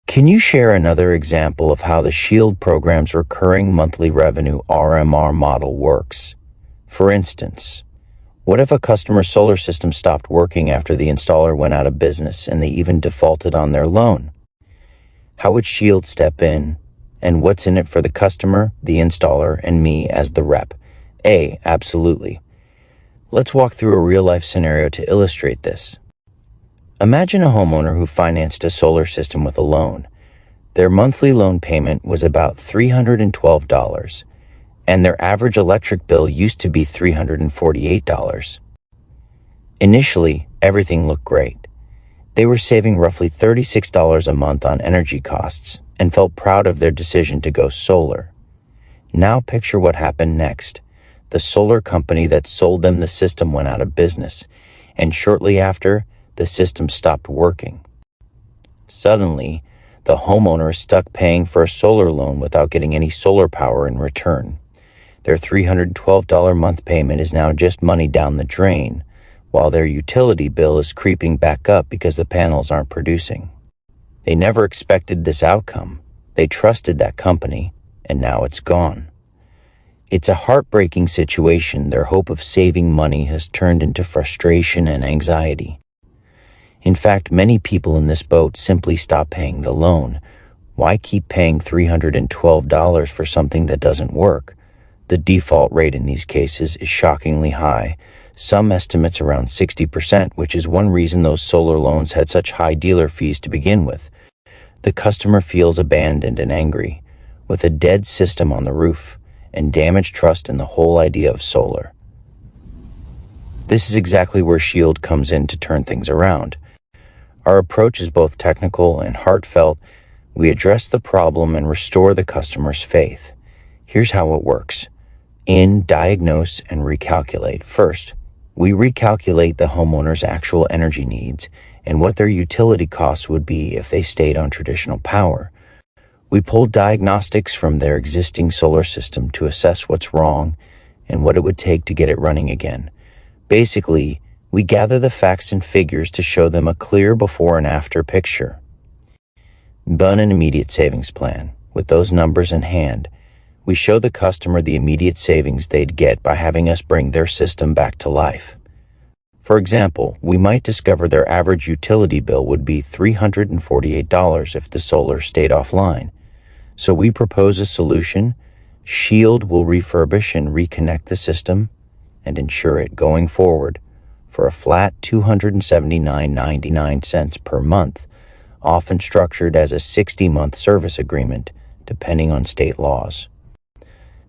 Can you share another example of how the Shield program's recurring monthly revenue RMR model works? For instance, what if a customer's solar system stopped working after the installer went out of business and they even defaulted on their loan? How would Shield step in, and what's in it for the customer, the installer, and me as the rep? Absolutely. Let's walk through a real-life scenario to illustrate this. Imagine a homeowner who financed a solar system with a loan. Their monthly loan payment was about $312, and their average electric bill used to be $348. Initially, everything looked great. They were saving roughly $36 a month on energy costs and felt proud of their decision to go solar. Now picture what happened next. The solar company that sold them the system went out of business, and shortly after, the system stopped working. Suddenly, the homeowner is stuck paying for a solar loan without getting any solar power in return. Their $312 month payment is now just money down the drain, while their utility bill is creeping back up because the panels aren't producing. They never expected this outcome. They trusted that company, and now it's gone. It's a heartbreaking situation. Their hope of saving money has turned into frustration and anxiety. In fact, many people in this boat simply stop paying the loan. Why keep paying $312 for something that doesn't work? The default rate in these cases is shockingly high. Some estimates around 60%, which is one reason those solar loans had such high dealer fees to begin with. The customer feels abandoned and angry, with a dead system on the roof and damaged trust in the whole idea of solar. This is exactly where Shield comes in to turn things around. Our approach is both technical and heartfelt. We address the problem and restore the customer's faith. Here's how it works. Diagnose, and recalculate. First, we recalculate the homeowner's actual energy needs and what their utility costs would be if they stayed on traditional power. We pull diagnostics from their existing solar system to assess what's wrong and what it would take to get it running again. Basically, we gather the facts and figures to show them a clear before and after picture. Run an immediate savings plan. With those numbers in hand, we show the customer the immediate savings they'd get by having us bring their system back to life. For example, we might discover their average utility bill would be $348 if the solar stayed offline. So we propose a solution. Shield will refurbish and reconnect the system and insure it going forward for a flat $279.99 per month, often structured as a 60-month service agreement, depending on state laws.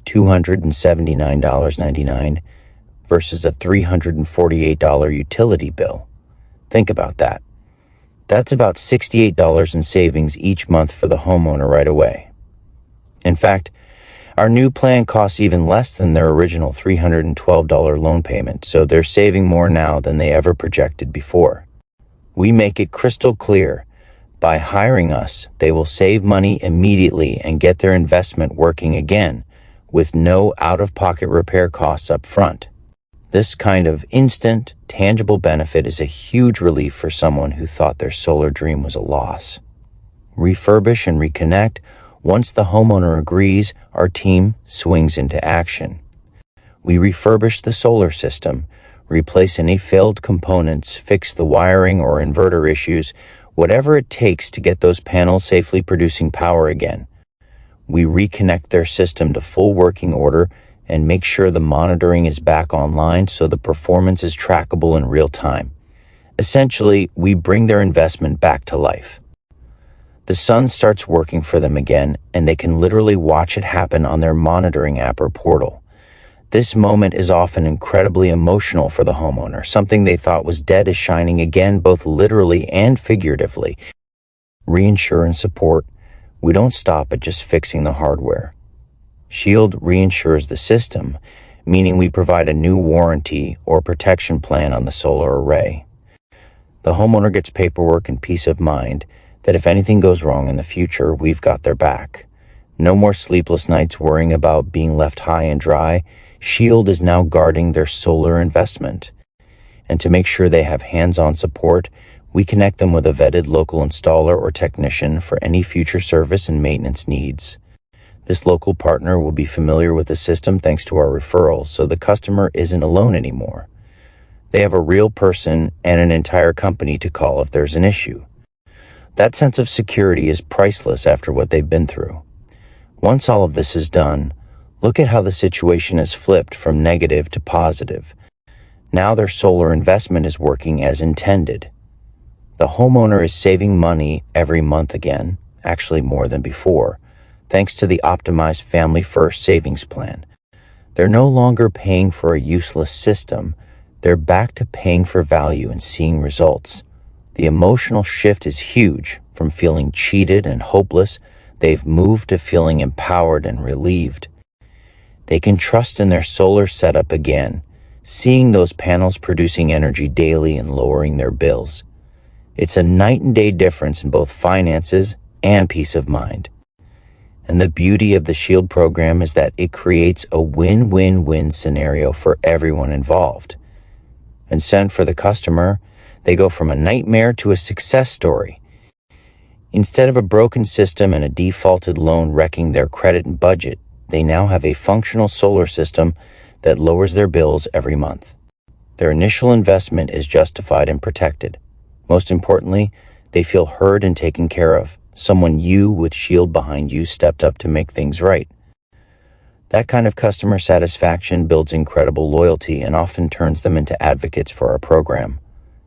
$279.99 versus a $348 utility bill. Think about that. That's about $68 in savings each month for the homeowner right away. In fact, our new plan costs even less than their original $312 loan payment, so they're saving more now than they ever projected before. We make it crystal clear. By hiring us, they will save money immediately and get their investment working again, with no out-of-pocket repair costs up front. This kind of instant, tangible benefit is a huge relief for someone who thought their solar dream was a loss. Refurbish and reconnect. Once the homeowner agrees, our team swings into action. We refurbish the solar system, replace any failed components, fix the wiring or inverter issues, whatever it takes to get those panels safely producing power again. We reconnect their system to full working order and make sure the monitoring is back online so the performance is trackable in real time. Essentially, we bring their investment back to life. The sun starts working for them again, and they can literally watch it happen on their monitoring app or portal. This moment is often incredibly emotional for the homeowner. Something they thought was dead is shining again, both literally and figuratively. Reinsure and support. We don't stop at just fixing the hardware. Shield reinsures the system, meaning we provide a new warranty or protection plan on the solar array. The homeowner gets paperwork and peace of mind that if anything goes wrong in the future, we've got their back. No more sleepless nights worrying about being left high and dry. Shield is now guarding their solar investment. And to make sure they have hands-on support, We connect them with a vetted local installer or technician for any future service and maintenance needs. This local partner will be familiar with the system thanks to our referrals, so the customer isn't alone anymore. They have a real person and an entire company to call if there's an issue. That sense of security is priceless after what they've been through. Once all of this is done, look at how the situation has flipped from negative to positive. Now their solar investment is working as intended. The homeowner is saving money every month again, actually more than before, thanks to the optimized Family First savings plan. They're no longer paying for a useless system. They're back to paying for value and seeing results. The emotional shift is huge. From feeling cheated and hopeless, they've moved to feeling empowered and relieved. They can trust in their solar setup again, seeing those panels producing energy daily and lowering their bills. It's a night and day difference in both finances and peace of mind. And the beauty of the SHIELD program is that it creates a win-win-win scenario for everyone involved. And send for the customer, they go from a nightmare to a success story. Instead of a broken system and a defaulted loan wrecking their credit and budget, they now have a functional solar system that lowers their bills every month. Their initial investment is justified and protected. Most importantly, they feel heard and taken care of. Someone you with SHIELD behind you stepped up to make things right. That kind of customer satisfaction builds incredible loyalty and often turns them into advocates for our program.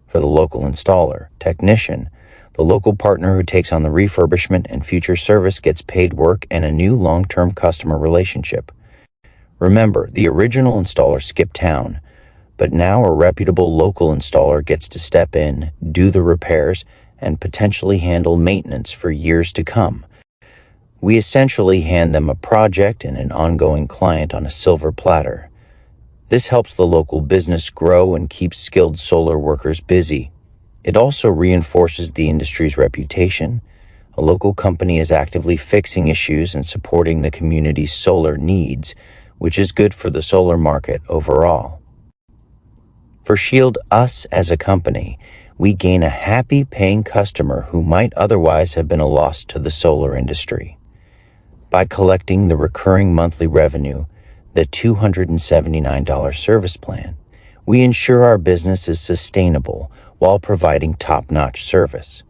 For the local installer, technician, the local partner who takes on the refurbishment and future service gets paid work and a new long-term customer relationship. Remember, the original installer skipped town, but now a reputable local installer gets to step in, do the repairs, and potentially handle maintenance for years to come. We essentially hand them a project and an ongoing client on a silver platter. This helps the local business grow and keeps skilled solar workers busy. It also reinforces the industry's reputation. A local company is actively fixing issues and supporting the community's solar needs, which is good for the solar market overall. For SHIELD, us as a company, we gain a happy paying customer who might otherwise have been a loss to the solar industry. By collecting the recurring monthly revenue, the $279 service plan, we ensure our business is sustainable while providing top-notch service.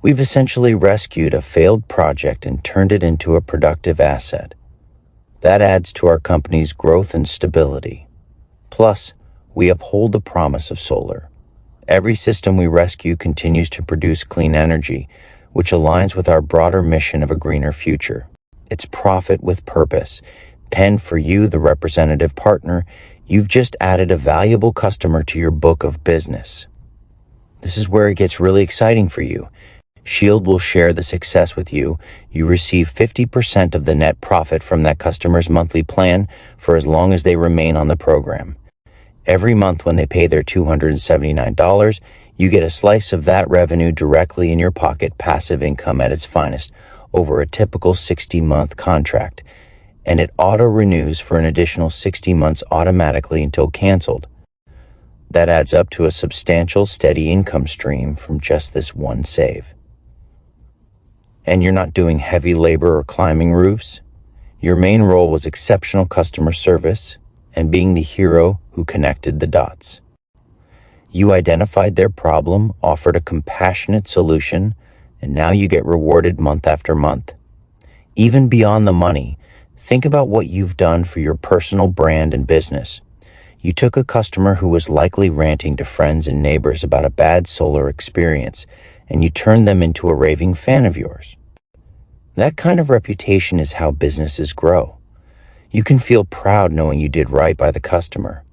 We've essentially rescued a failed project and turned it into a productive asset. That adds to our company's growth and stability. Plus, we uphold the promise of solar. Every system we rescue continues to produce clean energy, which aligns with our broader mission of a greener future. It's profit with purpose. Penn, for you, the representative partner, you've just added a valuable customer to your book of business. This is where it gets really exciting for you. SHIELD will share the success with you. You receive 50% of the net profit from that customer's monthly plan for as long as they remain on the program. Every month when they pay their $279, you get a slice of that revenue directly in your pocket, passive income at its finest, over a typical 60-month contract. And it auto-renews for an additional 60 months automatically until canceled. That adds up to a substantial, steady income stream from just this one save. And you're not doing heavy labor or climbing roofs. Your main role was exceptional customer service and being the hero who connected the dots. You identified their problem, offered a compassionate solution, and now you get rewarded month after month. Even beyond the money, think about what you've done for your personal brand and business. You took a customer who was likely ranting to friends and neighbors about a bad solar experience, and you turned them into a raving fan of yours. That kind of reputation is how businesses grow. You can feel proud knowing you did right by the customer.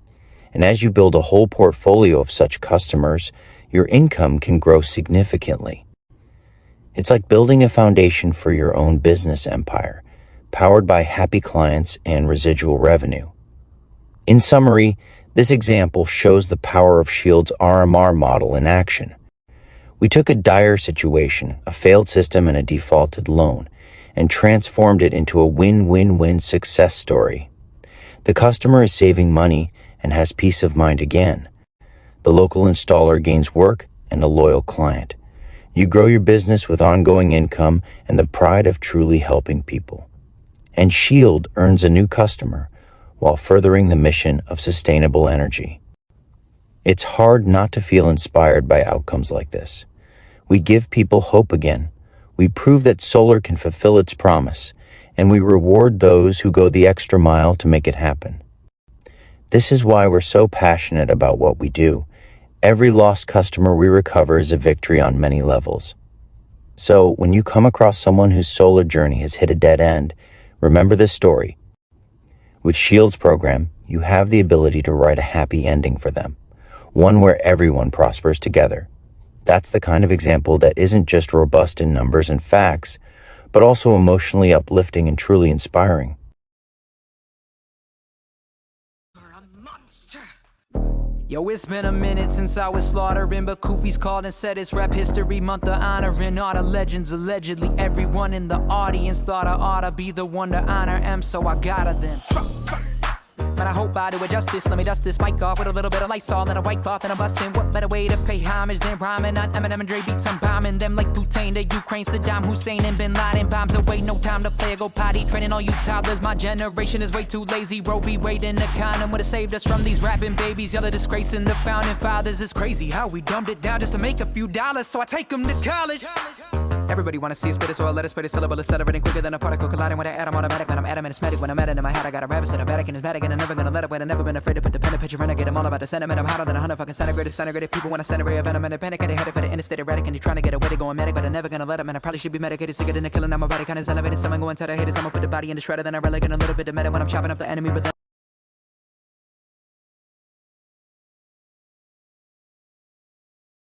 And as you build a whole portfolio of such customers, your income can grow significantly. It's like building a foundation for your own business empire, powered by happy clients and residual revenue. In summary, this example shows the power of SHIELD's RMR model in action. We took a dire situation, a failed system and a defaulted loan, and transformed it into a win-win-win success story. The customer is saving money and has peace of mind again. The local installer gains work and a loyal client. You grow your business with ongoing income and the pride of truly helping people. And Shield earns a new customer while furthering the mission of sustainable energy. It's hard not to feel inspired by outcomes like this. We give people hope again. We prove that solar can fulfill its promise, and we reward those who go the extra mile to make it happen. This is why we're so passionate about what we do. Every lost customer we recover is a victory on many levels. So, when you come across someone whose solar journey has hit a dead end, remember this story. With Shield's program, you have the ability to write a happy ending for them, one where everyone prospers together. That's the kind of example that isn't just robust in numbers and facts, but also emotionally uplifting and truly inspiring. Yo, it's been a minute since I was slaughtering, but Koofy's called and said it's Rap History Month of honoring all the legends. Allegedly, everyone in the audience thought I oughta be the one to honor M, so I gotta then. But I hope I do it justice. Let me dust this mic off with a little bit of Lysol and a white cloth and a bussin'. What better way to pay homage than rhyming on Eminem and Dre beats? I'm bombing them like Bhutan to Ukraine, Saddam Hussein and Bin Laden. Bombs away, no time to play or go potty. Training all you toddlers, my generation is way too lazy. Roe v. Wade in the condom would've saved us from these rapping babies. Y'all are disgracing the founding fathers. It's crazy how we dumbed it down just to make a few dollars, so I take them to college. Everybody wanna see it spit it, so I let it spit it. Syllable accelerating quicker than a particle colliding. When I add, I'm automatic, when I'm adamant, it's medic. When I'm at it in my head, I got a rabbit, a Vatican is Vatican. I'm never gonna let it wait. I've never been afraid to put the pen and picture renegade. I'm all about the sentiment. I'm hotter than 100 fucking centigrade. People wanna centigrade a venom and a panic. And they headed for the interstate erratic. And you're trying to get away to going medic, but I'm never gonna let it, man. I probably should be medicated. Sicker than a killing. I'm a body kind of elevated. Someone going to the haters. I'ma put the body in the shredder. Then I relegate a little bit of meta when I'm chopping up the enemy. But then